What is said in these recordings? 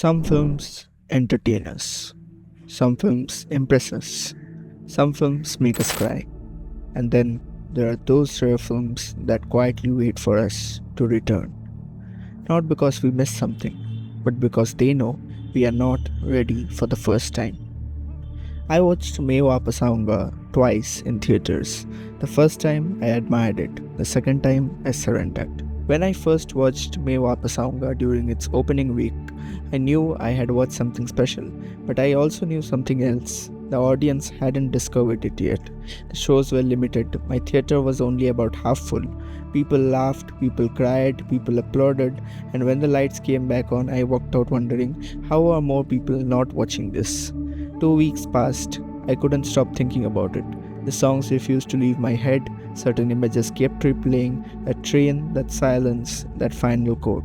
Some films entertain us, some films impress us, some films make us cry, and then there are those rare films that quietly wait for us to return. Not because we missed something, but because they know we are not ready for the first time. I watched Main Vaapas Aaunga twice in theaters. The first time I admired it, the second time I surrendered. When I first watched Main Vaapas Aaunga during its opening week, I knew I had watched something special, but I also knew something else. The audience hadn't discovered it yet. The shows were limited. My theater was only about half full. People laughed, people cried, people applauded, and when the lights came back on, I walked out wondering, how are more people not watching this? 2 weeks passed. I couldn't stop thinking about it. The songs refused to leave my head. Certain images kept replaying. That train, that silence, that final quote.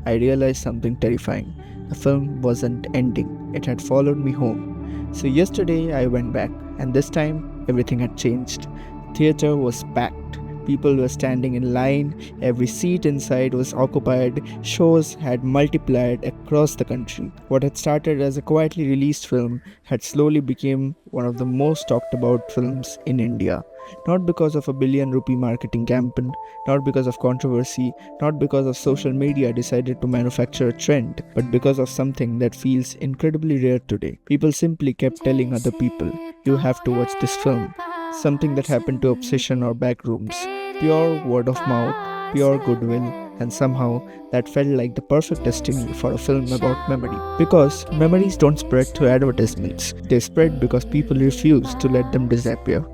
I realized something terrifying. The film wasn't ending. It had followed me home. So yesterday I went back, and this time everything had changed. The theater was packed. People were standing in line, every seat inside was occupied, shows had multiplied across the country. What had started as a quietly released film had slowly become one of the most talked about films in India. Not because of a billion-rupee marketing campaign, not because of controversy, not because of social media decided to manufacture a trend, but because of something that feels incredibly rare today. People simply kept telling other people, "You have to watch this film." Something that happened to obsession or backrooms. Pure word of mouth, pure goodwill, and somehow that felt like the perfect destiny for a film about memory. Because memories don't spread through advertisements, they spread because people refuse to let them disappear.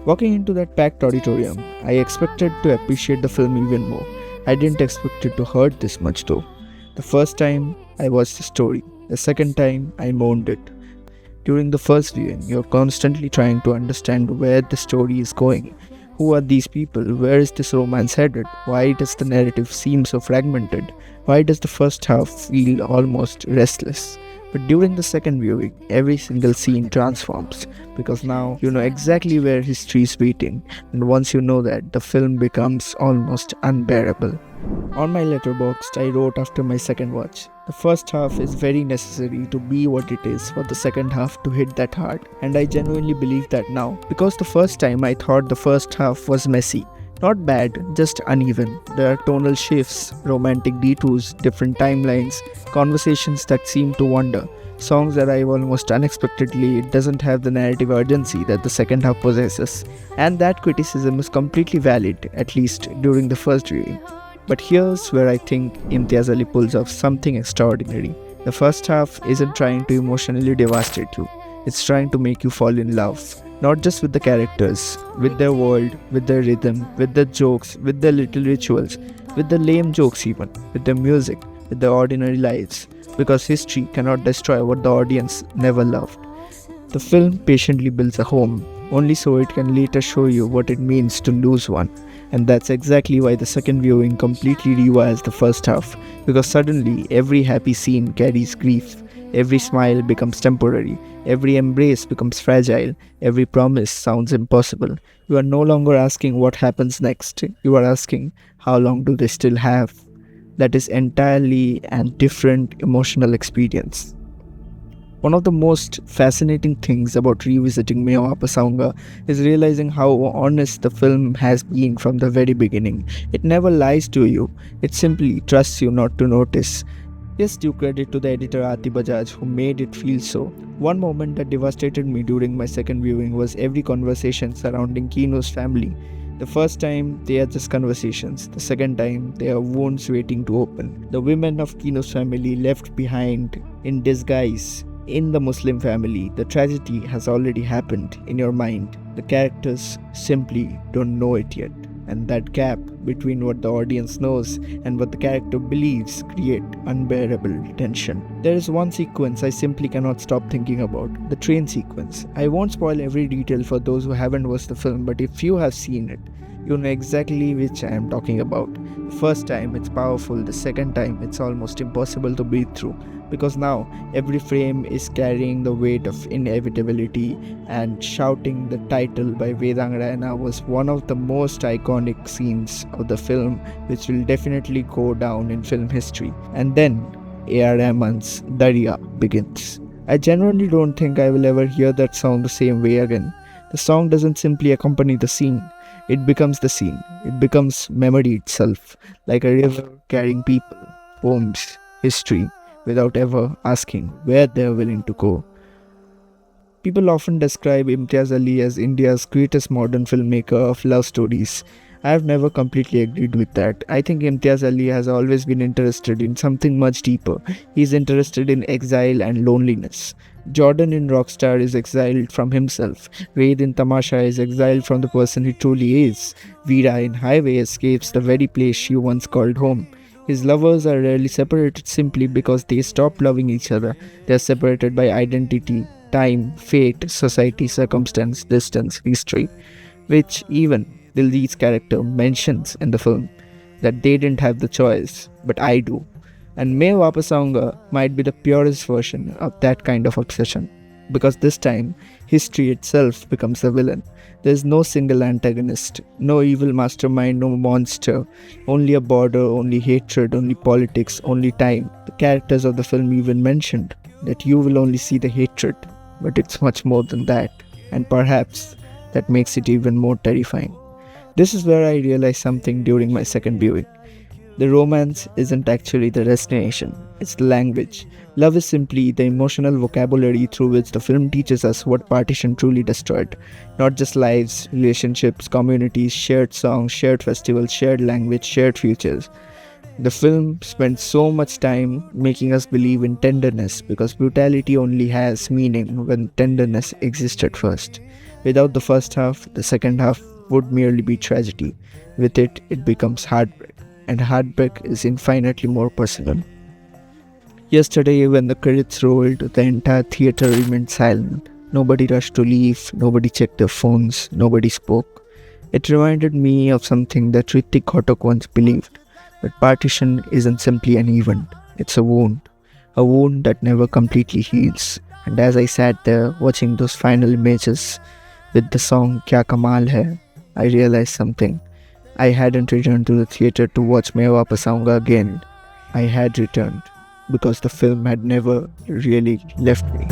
Walking into that packed auditorium, I expected to appreciate the film even more. I didn't expect it to hurt this much though. The first time, I watched the story. The second time, I mourned it. During the first viewing, you're constantly trying to understand where the story is going. Who are these people? Where is this romance headed? Why does the narrative seem so fragmented? Why does the first half feel almost restless? But during the second viewing, every single scene transforms, because now you know exactly where history is waiting, and once you know that, the film becomes almost unbearable. On my letterboxd, I wrote after my second watch, the first half is very necessary to be what it is for the second half to hit that hard, and I genuinely believe that now, because the first time I thought the first half was messy. Not bad, just uneven. There are tonal shifts, romantic detours, different timelines, conversations that seem to wander, songs that arrive almost unexpectedly. It doesn't have the narrative urgency that the second half possesses. And that criticism is completely valid, at least during the first viewing. But here's where I think Imtiaz Ali pulls off something extraordinary. The first half isn't trying to emotionally devastate you. It's trying to make you fall in love. Not just with the characters, with their world, with their rhythm, with their jokes, with their little rituals, with the lame jokes even, with their music, with their ordinary lives. Because history cannot destroy what the audience never loved. The film patiently builds a home, only so it can later show you what it means to lose one. And that's exactly why the second viewing completely rewires the first half, because suddenly every happy scene carries grief. Every smile becomes temporary, every embrace becomes fragile, every promise sounds impossible. You are no longer asking what happens next, you are asking how long do they still have. That is entirely a different emotional experience. One of the most fascinating things about revisiting Main Vaapas Aaunga is realizing how honest the film has been from the very beginning. It never lies to you, it simply trusts you not to notice. Yes, due credit to the editor Aati Bajaj who made it feel so. One moment that devastated me during my second viewing was every conversation surrounding Kino's family. The first time, they are just conversations. The second time, they are wounds waiting to open. The women of Kino's family left behind in disguise. In the Muslim family, the tragedy has already happened in your mind. The characters simply don't know it yet. And that gap between what the audience knows and what the character believes create unbearable tension. There is one sequence I simply cannot stop thinking about, the train sequence. I won't spoil every detail for those who haven't watched the film, but if you have seen it, you know exactly which I am talking about. The first time it's powerful, the second time it's almost impossible to breathe through, because now every frame is carrying the weight of inevitability, and shouting the title by Vedang Raina was one of the most iconic scenes of the film, which will definitely go down in film history. And then A.R. Rahman's Darya begins. I genuinely don't think I will ever hear that song the same way again. The song doesn't simply accompany the scene, it becomes the scene. It becomes memory itself, like a river carrying people, poems, history, without ever asking where they're willing to go. People often describe Imtiaz Ali as India's greatest modern filmmaker of love stories. I have never completely agreed with that. I think Imtiaz Ali has always been interested in something much deeper. He's interested in exile and loneliness. Jordan in Rockstar is exiled from himself. Ved in Tamasha is exiled from the person he truly is. Veera in Highway escapes the very place she once called home. His lovers are rarely separated simply because they stop loving each other. They are separated by identity, time, fate, society, circumstance, distance, history, which even Diljeet's character mentions in the film that they didn't have the choice, but I do. And Main Vaapas Aaunga might be the purest version of that kind of obsession, because this time, history itself becomes a villain. There is no single antagonist, no evil mastermind, no monster, only a border, only hatred, only politics, only time. The characters of the film even mentioned that you will only see the hatred, but it's much more than that, and perhaps that makes it even more terrifying. This is where I realized something during my second viewing. The romance isn't actually the destination, it's the language. Love is simply the emotional vocabulary through which the film teaches us what Partition truly destroyed. Not just lives, relationships, communities, shared songs, shared festivals, shared language, shared futures. The film spends so much time making us believe in tenderness because brutality only has meaning when tenderness existed first. Without the first half, the second half would merely be tragedy. With it, it becomes heartbreak, and heartbreak is infinitely more personal. Yesterday, when the credits rolled, the entire theatre remained silent. Nobody rushed to leave, nobody checked their phones, nobody spoke. It reminded me of something that Ritik Ghatak once believed. But Partition isn't simply an event, it's a wound that never completely heals. And as I sat there watching those final images with the song Kya Kamal Hai, I realized something. I hadn't returned to the theatre to watch Main Vaapas Aaunga again. I had returned because the film had never really left me.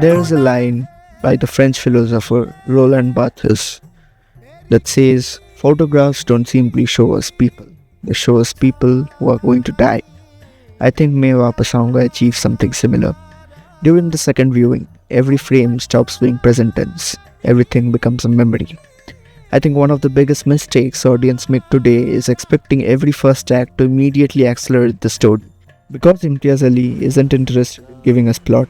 There is a line by the French philosopher Roland Barthes that says, "Photographs don't simply show us people. They show us people who are going to die." I think Main Vaapas Aaunga achieves something similar. During the second viewing, every frame stops being present tense. Everything becomes a memory. I think one of the biggest mistakes audience make today is expecting every first act to immediately accelerate the story. Because Imtiaz Ali isn't interested in giving us plot,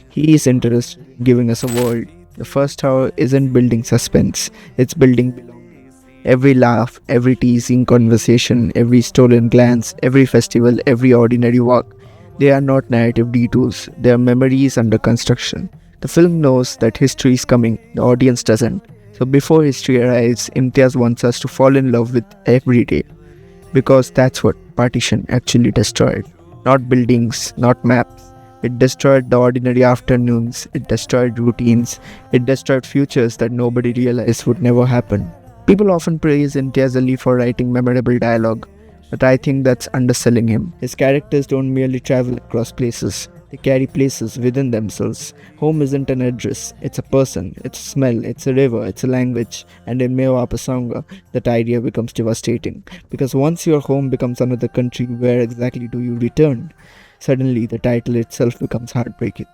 he is interested in giving us a world. The first hour isn't building suspense, it's building belonging. Every laugh, every teasing conversation, every stolen glance, every festival, every ordinary walk, they are not narrative detours, they are memories under construction. The film knows that history is coming, the audience doesn't. So before history arrives, Imtiaz wants us to fall in love with every day. Because that's what Partition actually destroyed. Not buildings, not maps. It destroyed the ordinary afternoons, it destroyed routines, it destroyed futures that nobody realized would never happen. People often praise Imtiaz Ali for writing memorable dialogue, but I think that's underselling him. His characters don't merely travel across places, they carry places within themselves. Home isn't an address, it's a person, it's a smell, it's a river, it's a language. And in Main Vaapas Aaunga, that idea becomes devastating. Because once your home becomes another country, where exactly do you return? Suddenly, the title itself becomes heartbreaking.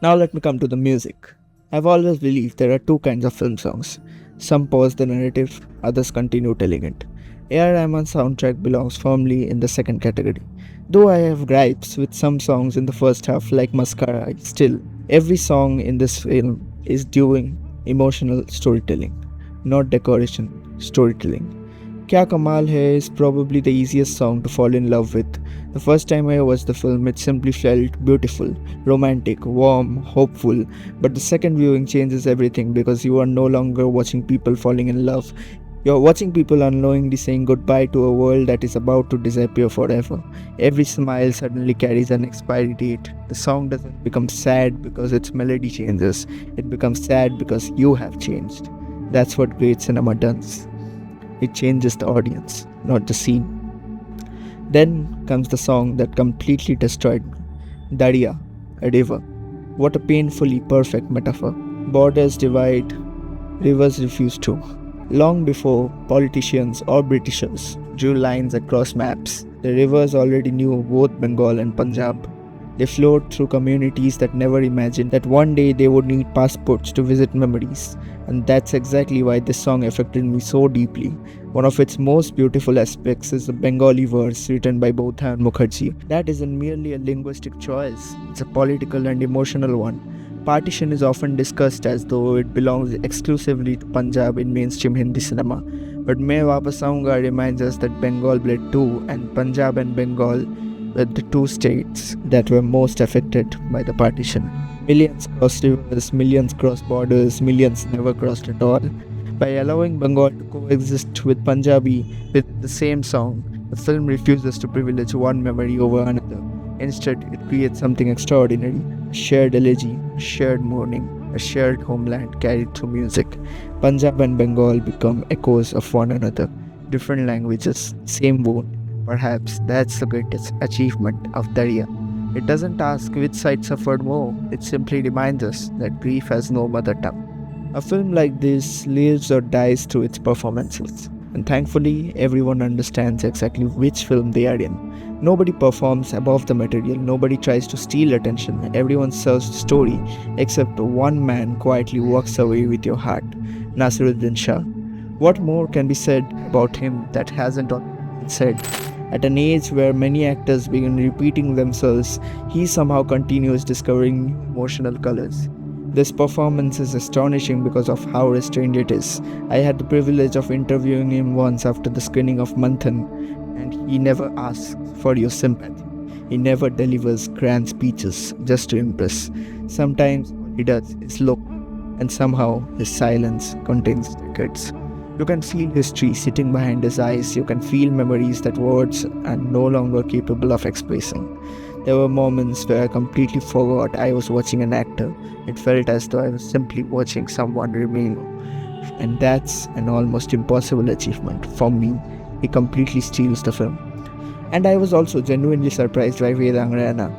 Now let me come to the music. I've always believed there are two kinds of film songs. Some pause the narrative, others continue telling it. A.R. Rahman's soundtrack belongs firmly in the second category. Though I have gripes with some songs in the first half like Mascara, still, every song in this film is doing emotional storytelling, not decoration, storytelling. Kya Kamal Hai is probably the easiest song to fall in love with. The first time I watched the film, it simply felt beautiful, romantic, warm, hopeful. But the second viewing changes everything because you are no longer watching people falling in love. You're watching people unknowingly saying goodbye to a world that is about to disappear forever. Every smile suddenly carries an expiry date. The song doesn't become sad because its melody changes. It becomes sad because you have changed. That's what great cinema does. It changes the audience, not the scene. Then comes the song that completely destroyed me. Darya, a river. What a painfully perfect metaphor. Borders divide, rivers refuse to. Long before politicians or Britishers drew lines across maps, the rivers already knew both Bengal and Punjab. They flowed through communities that never imagined that one day they would need passports to visit memories. And that's exactly why this song affected me so deeply. One of its most beautiful aspects is the Bengali verse written by Bodha and Mukherjee. That isn't merely a linguistic choice, it's a political and emotional one. Partition is often discussed as though it belongs exclusively to Punjab in mainstream Hindi cinema. But Main Vaapas Aaunga reminds us that Bengal bled too, and Punjab and Bengal were the two states that were most affected by the partition. Millions crossed rivers, millions crossed borders, millions never crossed at all. By allowing Bengal to coexist with Punjabi with the same song, the film refuses to privilege one memory over another. Instead, it creates something extraordinary, a shared elegy, a shared mourning, a shared homeland carried through music. Punjab and Bengal become echoes of one another, different languages, same wound. Perhaps that's the greatest achievement of Darya. It doesn't ask which side suffered more, it simply reminds us that grief has no mother tongue. A film like this lives or dies through its performances, and thankfully, everyone understands exactly which film they are in. Nobody performs above the material, nobody tries to steal attention, everyone serves the story, except one man quietly walks away with your heart, Nasiruddin Shah. What more can be said about him that hasn't already been said? At an age where many actors begin repeating themselves, he somehow continues discovering new emotional colors. This performance is astonishing because of how restrained it is. I had the privilege of interviewing him once after the screening of Manthan, and he never asks for your sympathy. He never delivers grand speeches just to impress. Sometimes all he does is look, and somehow his silence contains decades. You can feel history sitting behind his eyes. You can feel memories that words are no longer capable of expressing. There were moments where I completely forgot I was watching an actor. It felt as though I was simply watching someone remain. And that's an almost impossible achievement. For me, he completely steals the film. And I was also genuinely surprised by Vedang Rana.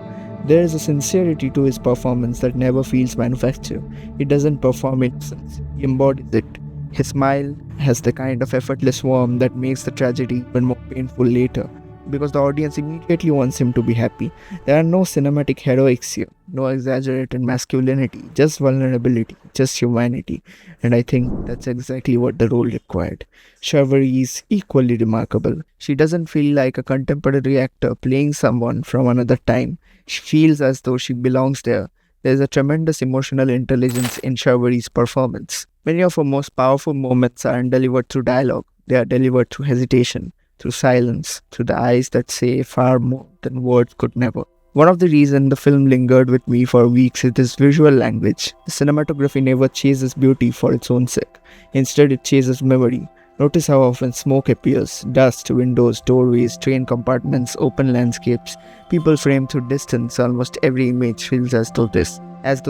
There is a sincerity to his performance that never feels manufactured. He doesn't perform innocence, he embodies it. His smile has the kind of effortless warmth that makes the tragedy even more painful later, because the audience immediately wants him to be happy. There are no cinematic heroics here, no exaggerated masculinity, just vulnerability, just humanity. And I think that's exactly what the role required. Shawari is equally remarkable. She doesn't feel like a contemporary actor playing someone from another time. She feels as though she belongs there. There's a tremendous emotional intelligence in Shawari's performance. Many of her most powerful moments aren't delivered through dialogue, they are delivered through hesitation, through silence, through the eyes that say far more than words could never. One of the reasons the film lingered with me for weeks is its visual language. The cinematography never chases beauty for its own sake. Instead, it chases memory. Notice how often smoke appears, dust, windows, doorways, train compartments, open landscapes, people framed through distance. Almost every image feels as though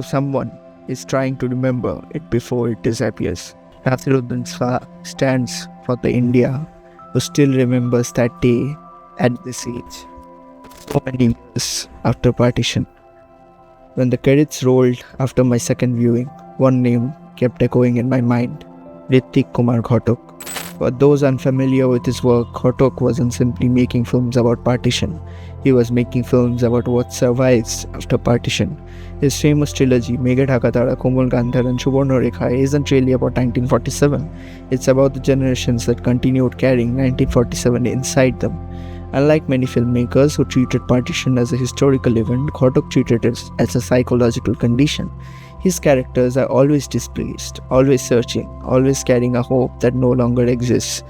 someone is trying to remember it before it disappears. Nasiruddin Shah stands for the India who still remembers that day at this age, so many years after partition. When the credits rolled after my second viewing, one name kept echoing in my mind: Hrithik Kumar Ghatak. For those unfamiliar with his work, Ghatak wasn't simply making films about partition. He was making films about what survives after partition. His famous trilogy, Meghe Dhaka Tara, Komol Gandhar and Subarna Rekha, isn't really about 1947. It's about the generations that continued carrying 1947 inside them. Unlike many filmmakers who treated partition as a historical event, Ghatak treated it as a psychological condition. His characters are always displaced, always searching, always carrying a hope that no longer exists,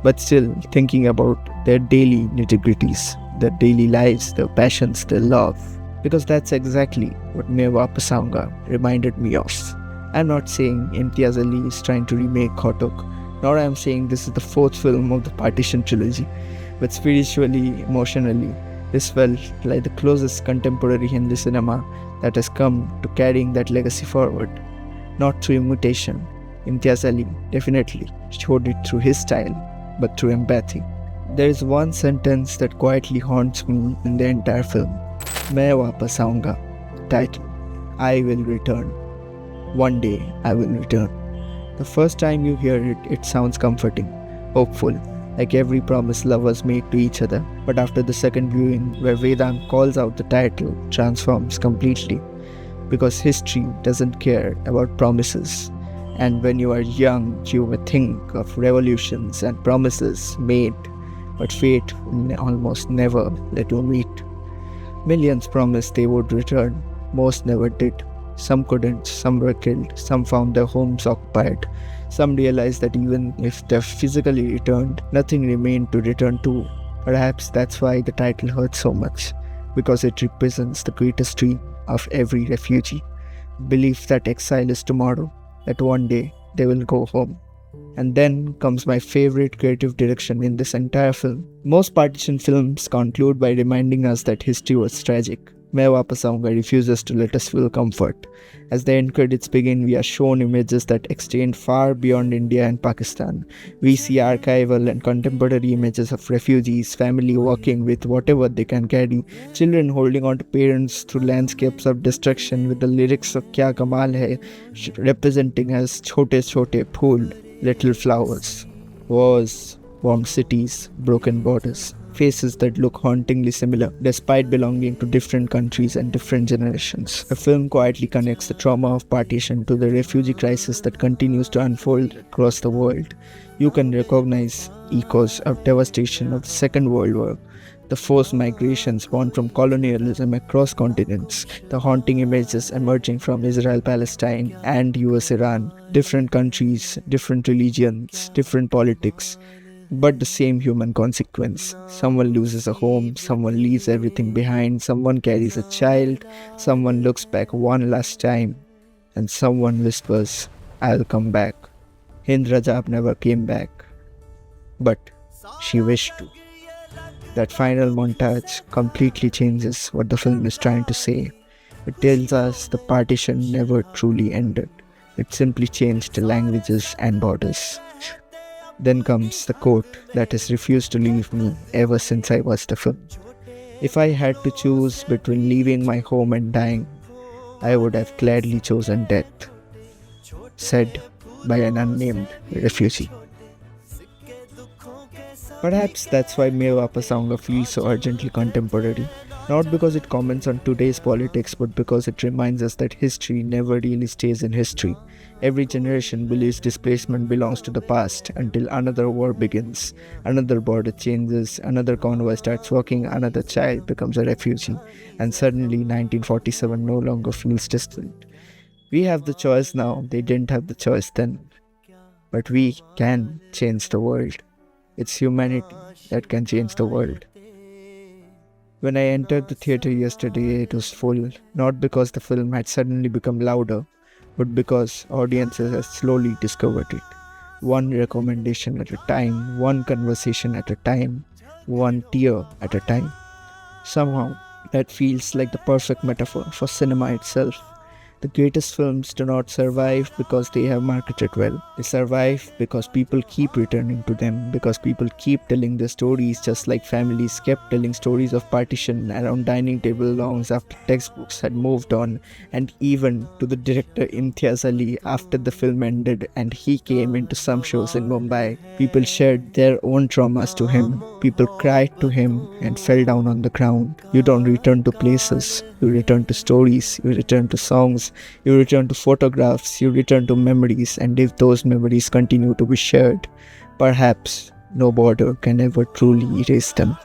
but still thinking about their daily nitty-gritties, their daily lives, their passions, their love. Because that's exactly what Main Vaapas Aaunga reminded me of. I'm not saying Imtiaz Ali is trying to remake Ghatak, nor am I saying this is the fourth film of the partition trilogy, but spiritually, emotionally, this felt like the closest contemporary Hindi cinema that has come to carrying that legacy forward. Not through imitation. Imtiaz Ali definitely showed it through his style, but through empathy. There is one sentence that quietly haunts me in the entire film. Main Vaapas Aaunga. Title. I will return. One day I will return. The first time you hear it, it sounds comforting, hopeful, like every promise lovers make to each other. But after the second viewing, where Vedant calls out the title, transforms completely. Because history doesn't care about promises. And when you are young, you may think of revolutions and promises made, but fate will almost never let you meet. Millions promised they would return, most never did. Some couldn't, some were killed, some found their homes occupied. Some realized that even if they physically returned, nothing remained to return to. Perhaps that's why the title hurts so much, because it represents the greatest dream of every refugee. Belief that exile is tomorrow, that one day they will go home. And then comes my favorite creative direction in this entire film. Most partition films conclude by reminding us that history was tragic. Main Vaapas Aaunga refuses to let us feel comfort. As the end credits begin, we are shown images that extend far beyond India and Pakistan. We see archival and contemporary images of refugees, family working with whatever they can carry, children holding on to parents through landscapes of destruction with the lyrics of Kya Kamal Hai representing as Chote Chote Phool, little flowers, wars, warm cities, broken borders. Faces that look hauntingly similar, despite belonging to different countries and different generations. The film quietly connects the trauma of partition to the refugee crisis that continues to unfold across the world. You can recognize echoes of devastation of the Second World War, the forced migrations born from colonialism across continents, the haunting images emerging from Israel-Palestine and US-Iran, different countries, different religions, different politics, but the same human consequence. Someone loses a home, someone leaves everything behind, someone carries a child, someone looks back one last time, and someone whispers, I'll come back. Hind Rajab never came back, but she wished to. That final montage completely changes what the film is trying to say. It tells us the partition never truly ended. It simply changed the languages and borders. Then comes the quote that has refused to leave me ever since I watched the film. If I had to choose between leaving my home and dying, I would have gladly chosen death. Said by an unnamed refugee. Perhaps that's why Main Vaapas Aaunga feels so urgently contemporary. Not because it comments on today's politics, but because it reminds us that history never really stays in history. Every generation believes displacement belongs to the past until another war begins, another border changes, another convoy starts walking, another child becomes a refugee, and suddenly 1947 no longer feels distant. We have the choice now, they didn't have the choice then. But we can change the world. It's humanity that can change the world. When I entered the theatre yesterday, it was full, not because the film had suddenly become louder, but because audiences have slowly discovered it. One recommendation at a time, one conversation at a time, one tear at a time. Somehow, that feels like the perfect metaphor for cinema itself. The greatest films do not survive because they have marketed well. They survive because people keep returning to them, because people keep telling their stories just like families kept telling stories of partition around dining table longs after textbooks had moved on, and even to the director Imtiaz Ali after the film ended and he came into some shows in Mumbai. People shared their own traumas to him. People cried to him and fell down on the ground. You don't return to places, you return to stories, you return to songs, you return to photographs, you return to memories, and if those memories continue to be shared, perhaps no border can ever truly erase them.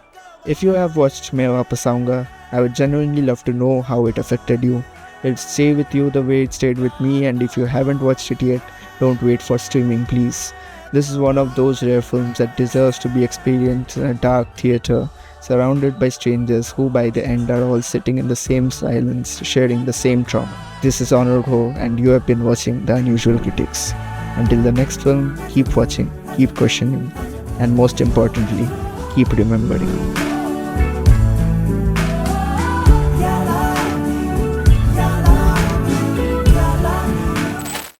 If you have watched Main Vaapas Aaunga, I would genuinely love to know how it affected you. Let it stay with you the way it stayed with me, and if you haven't watched it yet, don't wait for streaming, please. This is one of those rare films that deserves to be experienced in a dark theatre, surrounded by strangers who by the end are all sitting in the same silence, sharing the same trauma. This is Honored Ho, and you have been watching The Unusual Critics. Until the next film, keep watching, keep questioning, and most importantly, keep remembering.